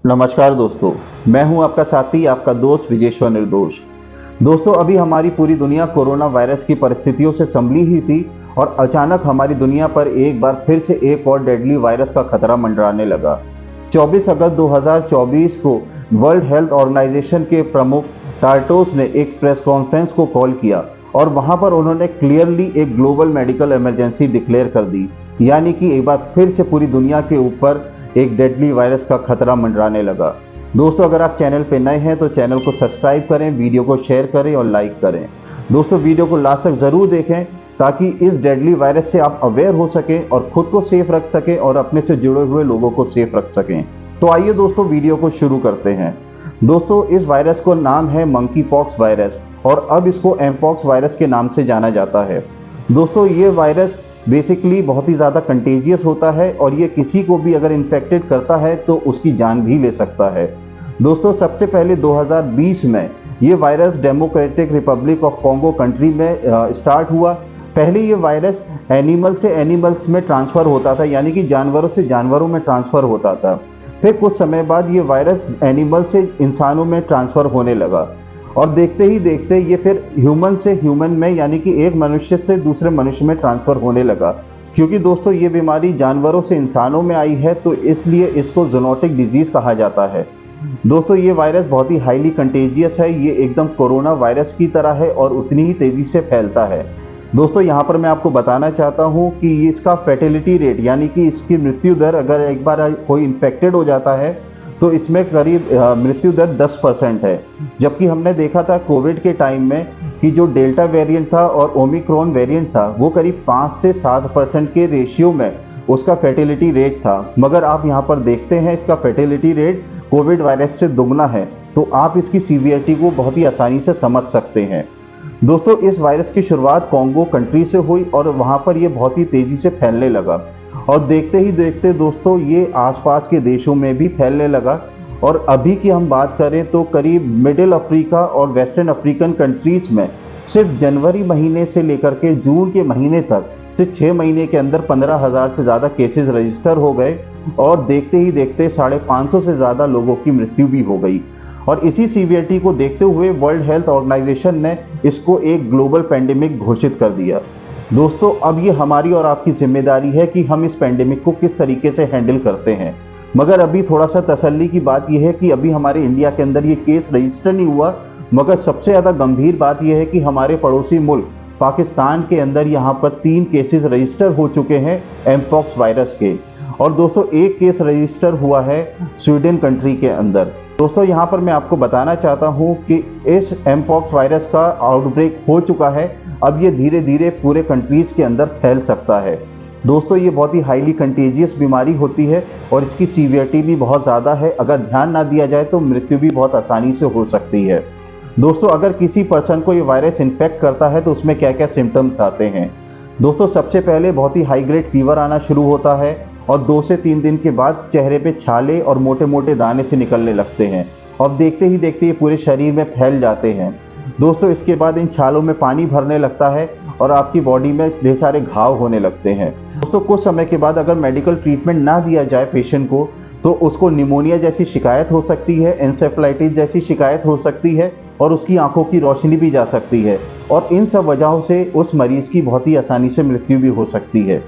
नमस्कार दोस्तों, मैं हूं आपका साथी, आपका दोस्त विजेश्वर निर्दोष। दोस्तों, अभी हमारी पूरी दुनिया कोरोना वायरस की परिस्थितियों से संभली ही थी और अचानक हमारी दुनिया पर एक बार फिर से एक और डेडली वायरस का खतरा मंडराने लगा। 24 अगस्त 2024 को वर्ल्ड हेल्थ ऑर्गेनाइजेशन के प्रमुख टार्टोस ने एक प्रेस कॉन्फ्रेंस को कॉल किया और वहां पर उन्होंने क्लियरली एक ग्लोबल मेडिकल इमरजेंसी डिक्लेयर कर दी, यानी कि एक बार फिर से पूरी दुनिया के ऊपर एक डेडली वायरस का खतरा मंडराने लगा। दोस्तों, अगर आप चैनल पे नए हैं तो चैनल को सब्सक्राइब करें, वीडियो को शेयर करें और लाइक करें। दोस्तों, वीडियो को लास्ट तक ज़रूर देखें ताकि इस डेडली वायरस से आप अवेयर हो सकें और खुद को सेफ रख सकें और अपने से जुड़े हुए लोगों को सेफ रख सकें। तो आइए दोस्तों, वीडियो को शुरू करते हैं। दोस्तों, इस वायरस को नाम है मंकी पॉक्स वायरस और अब इसको एमपॉक्स वायरस के नाम से जाना जाता है। दोस्तों, ये वायरस बेसिकली बहुत ही ज़्यादा कंटेजियस होता है और ये किसी को भी अगर इन्फेक्टेड करता है तो उसकी जान भी ले सकता है। दोस्तों, सबसे पहले 2020 में ये virus democratic Republic of Congo country में स्टार्ट हुआ। पहले ये वायरस एनिमल से एनिमल्स में ट्रांसफ़र होता था, यानी कि जानवरों से जानवरों में ट्रांसफ़र होता था। फिर कुछ समय बाद ये वायरस एनिमल से इंसानों में ट्रांसफ़र होने लगा और देखते ही देखते ये फिर ह्यूमन से ह्यूमन में, यानी कि एक मनुष्य से दूसरे मनुष्य में ट्रांसफ़र होने लगा। क्योंकि दोस्तों, ये बीमारी जानवरों से इंसानों में आई है तो इसलिए इसको ज़ूनोटिक डिजीज़ कहा जाता है। दोस्तों, ये वायरस बहुत ही हाईली कंटेजियस है। ये एकदम कोरोना वायरस की तरह है और उतनी ही तेज़ी से फैलता है। दोस्तों, यहाँ पर मैं आपको बताना चाहता हूँ कि इसका फर्टिलिटी रेट, यानी कि इसकी मृत्यु दर, अगर एक बार कोई इन्फेक्टेड हो जाता है तो इसमें करीब मृत्यु दर 10% है। जबकि हमने देखा था कोविड के टाइम में कि जो डेल्टा वेरिएंट था और ओमिक्रॉन वेरिएंट था वो करीब 5 से 7% के रेशियो में उसका फर्टिलिटी रेट था। मगर आप यहाँ पर देखते हैं इसका फर्टिलिटी रेट कोविड वायरस से दुगना है, तो आप इसकी सीवियरिटी को बहुत ही आसानी से समझ सकते हैं। दोस्तों, इस वायरस की शुरुआत कॉन्गो कंट्री से हुई और वहाँ पर ये बहुत ही तेज़ी से फैलने लगा और देखते ही देखते दोस्तों ये आसपास के देशों में भी फैलने लगा। और अभी की हम बात करें तो करीब मिडिल अफ्रीका और वेस्टर्न अफ्रीकन कंट्रीज़ में सिर्फ जनवरी महीने से लेकर के जून के महीने तक सिर्फ 6 महीने के अंदर 15,000 से ज़्यादा केसेस रजिस्टर हो गए और देखते ही देखते 550 से ज़्यादा लोगों की मृत्यु भी हो गई। और इसी सीवियरिटी को देखते हुए वर्ल्ड हेल्थ ऑर्गेनाइजेशन ने इसको एक ग्लोबल पैंडेमिक घोषित कर दिया। दोस्तों, अब ये हमारी और आपकी जिम्मेदारी है कि हम इस पैंडेमिक को किस तरीके से हैंडल करते हैं। मगर अभी थोड़ा सा तसल्ली की बात यह है कि अभी हमारे इंडिया के अंदर ये केस रजिस्टर नहीं हुआ। मगर सबसे ज़्यादा गंभीर बात यह है कि हमारे पड़ोसी मुल्क पाकिस्तान के अंदर यहाँ पर 3 केसेस रजिस्टर हो चुके हैं एमपॉक्स वायरस के। और दोस्तों, एक केस रजिस्टर हुआ है स्वीडन कंट्री के अंदर। दोस्तों, यहाँ पर मैं आपको बताना चाहता हूँ कि इस एमपॉक्स वायरस का आउटब्रेक हो चुका है। अब ये धीरे धीरे पूरे कंट्रीज़ के अंदर फैल सकता है। दोस्तों, ये बहुत ही हाईली कंटेजियस बीमारी होती है और इसकी सीवियरिटी भी बहुत ज़्यादा है। अगर ध्यान ना दिया जाए तो मृत्यु भी बहुत आसानी से हो सकती है। दोस्तों, अगर किसी पर्सन को ये वायरस इन्फेक्ट करता है तो उसमें क्या क्या सिम्टम्स आते हैं। दोस्तों, सबसे पहले बहुत ही हाई ग्रेड फीवर आना शुरू होता है और 2 से 3 दिन के बाद चेहरे पे छाले और मोटे मोटे दाने से निकलने लगते हैं और देखते ही देखते ये पूरे शरीर में फैल जाते हैं। दोस्तों, इसके बाद इन छालों में पानी भरने लगता है और आपकी बॉडी में ढेर सारे घाव होने लगते हैं। दोस्तों, कुछ समय के बाद अगर मेडिकल ट्रीटमेंट ना दिया जाए पेशेंट को तो उसको निमोनिया जैसी शिकायत हो सकती है, एन्सेफेलाइटिस जैसी शिकायत हो सकती है और उसकी आंखों की रोशनी भी जा सकती है और इन सब वजहों से उस मरीज़ की बहुत ही आसानी से मृत्यु भी हो सकती है।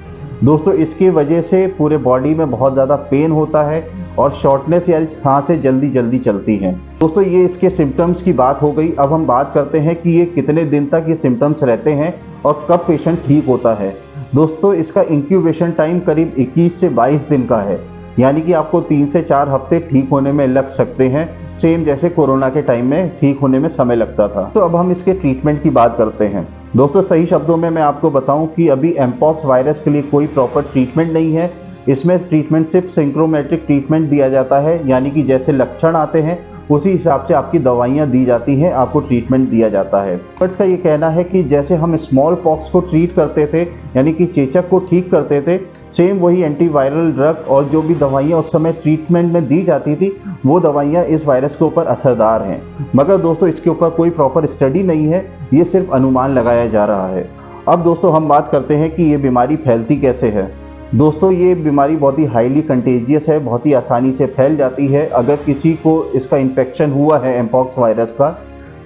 दोस्तों, इसकी वजह से पूरे बॉडी में बहुत ज़्यादा पेन होता है और शॉर्टनेस या सांसें जल्दी जल्दी चलती हैं। दोस्तों, ये इसके सिम्टम्स की बात हो गई। अब हम बात करते हैं कि ये कितने दिन तक ये सिम्टम्स रहते हैं और कब पेशेंट ठीक होता है। दोस्तों, इसका इंक्यूबेशन टाइम करीब 21 से 22 दिन का है, यानी कि आपको 3 से 4 हफ्ते ठीक होने में लग सकते हैं, सेम जैसे कोरोना के टाइम में ठीक होने में समय लगता था। तो अब हम इसके ट्रीटमेंट की बात करते हैं। दोस्तों, सही शब्दों में मैं आपको बताऊं कि अभी एमपॉक्स वायरस के लिए कोई प्रॉपर ट्रीटमेंट नहीं है। इसमें ट्रीटमेंट सिर्फ सिंक्रोमेट्रिक ट्रीटमेंट दिया जाता है, यानी कि जैसे लक्षण आते हैं उसी हिसाब से आपकी दवाइयाँ दी जाती हैं, आपको ट्रीटमेंट दिया जाता है। एक्सपर्ट्स का ये कहना है कि जैसे हम स्मॉल पॉक्स को ट्रीट करते थे, यानी कि चेचक को ठीक करते थे, सेम वही एंटीवायरल ड्रग और जो भी दवाइयाँ उस समय ट्रीटमेंट में दी जाती थी वो दवाइयाँ इस वायरस के ऊपर असरदार हैं। मगर दोस्तों, इसके ऊपर कोई प्रॉपर स्टडी नहीं है, ये सिर्फ अनुमान लगाया जा रहा है। अब दोस्तों, हम बात करते हैं कि ये बीमारी फैलती कैसे है। दोस्तों ये बीमारी बहुत ही हाईली कंटेजियस है, बहुत ही आसानी से फैल जाती है। अगर किसी को इसका इन्फेक्शन हुआ है एमपॉक्स वायरस का,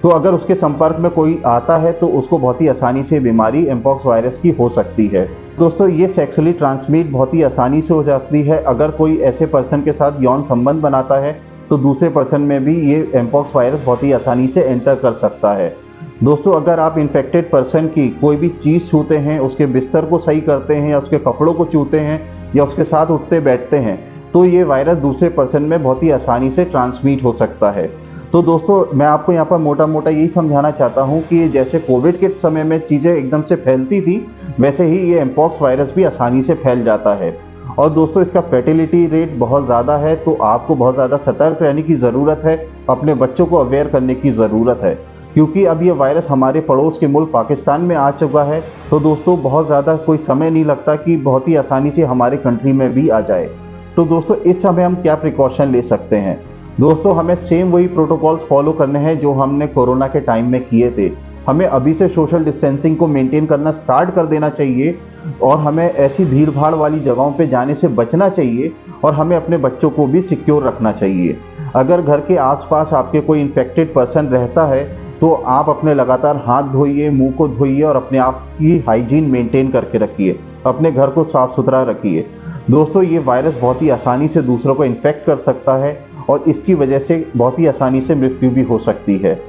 तो अगर उसके संपर्क में कोई आता है तो उसको बहुत ही आसानी से बीमारी एमपॉक्स वायरस की हो सकती है। दोस्तों ये सेक्सुअली ट्रांसमिट बहुत ही आसानी से हो जाती है। अगर कोई ऐसे पर्सन के साथ यौन संबंध बनाता है तो दूसरे पर्सन में भी ये एमपॉक्स वायरस बहुत ही आसानी से एंटर कर सकता है। दोस्तों अगर आप इन्फेक्टेड पर्सन की कोई भी चीज़ छूते हैं, उसके बिस्तर को सही करते हैं या उसके कपड़ों को छूते हैं या उसके साथ उठते बैठते हैं, तो ये वायरस दूसरे पर्सन में बहुत ही आसानी से ट्रांसमिट हो सकता है। तो दोस्तों मैं आपको यहाँ पर मोटा मोटा यही समझाना चाहता हूँ कि जैसे कोविड के समय में चीज़ें एकदम से फैलती थी, वैसे ही ये एमपॉक्स वायरस भी आसानी से फैल जाता है। और दोस्तों इसका फर्टिलिटी रेट बहुत ज़्यादा है, तो आपको बहुत ज़्यादा सतर्क रहने की ज़रूरत है, अपने बच्चों को अवेयर करने की ज़रूरत है, क्योंकि अब ये वायरस हमारे पड़ोस के मुल्क पाकिस्तान में आ चुका है। तो दोस्तों बहुत ज़्यादा कोई समय नहीं लगता कि बहुत ही आसानी से हमारे कंट्री में भी आ जाए। तो दोस्तों इस समय हम क्या प्रिकॉशन ले सकते हैं? दोस्तों हमें सेम वही प्रोटोकॉल्स फॉलो करने हैं जो हमने कोरोना के टाइम में किए थे। हमें अभी से सोशल डिस्टेंसिंग को मेंटेन करना स्टार्ट कर देना चाहिए और हमें ऐसी भीड़ भाड़ वाली जगहों पे जाने से बचना चाहिए और हमें अपने बच्चों को भी सिक्योर रखना चाहिए। अगर घर के आसपास आपके कोई इन्फेक्टेड पर्सन रहता है तो आप अपने लगातार हाथ धोइए, मुंह को धोइए और अपने आप की हाइजीन मेंटेन करके रखिए, अपने घर को साफ सुथरा रखिए। दोस्तों ये वायरस बहुत ही आसानी से दूसरों को इन्फेक्ट कर सकता है और इसकी वजह से बहुत ही आसानी से मृत्यु भी हो सकती है।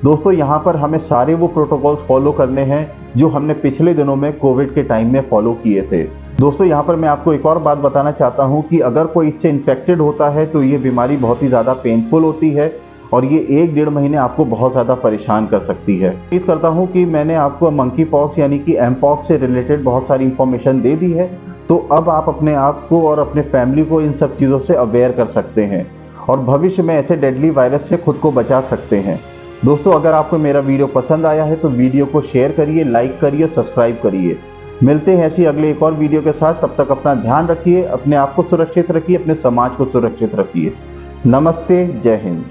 दोस्तों यहाँ पर हमें सारे वो प्रोटोकॉल्स फॉलो करने हैं जो हमने पिछले दिनों में कोविड के टाइम में फॉलो किए थे। दोस्तों यहाँ पर मैं आपको एक और बात बताना चाहता हूँ कि अगर कोई इससे इन्फेक्टेड होता है तो ये बीमारी बहुत ही ज़्यादा पेनफुल होती है और ये 1-1.5 महीने आपको बहुत ज़्यादा परेशान कर सकती है। उम्मीद करता हूँ कि मैंने आपको मंकी पॉक्स यानी कि एमपॉक्स से रिलेटेड बहुत सारी इंफॉर्मेशन दे दी है, तो अब आप अपने आप को और अपने फैमिली को इन सब चीज़ों से अवेयर कर सकते हैं और भविष्य में ऐसे डेडली वायरस से खुद को बचा सकते हैं। दोस्तों अगर आपको मेरा वीडियो पसंद आया है तो वीडियो को शेयर करिए, लाइक करिए, सब्सक्राइब करिए। मिलते हैं ऐसी अगले एक और वीडियो के साथ। तब तक अपना ध्यान रखिए, अपने आप को सुरक्षित रखिए, अपने समाज को सुरक्षित रखिए। नमस्ते, जय हिंद।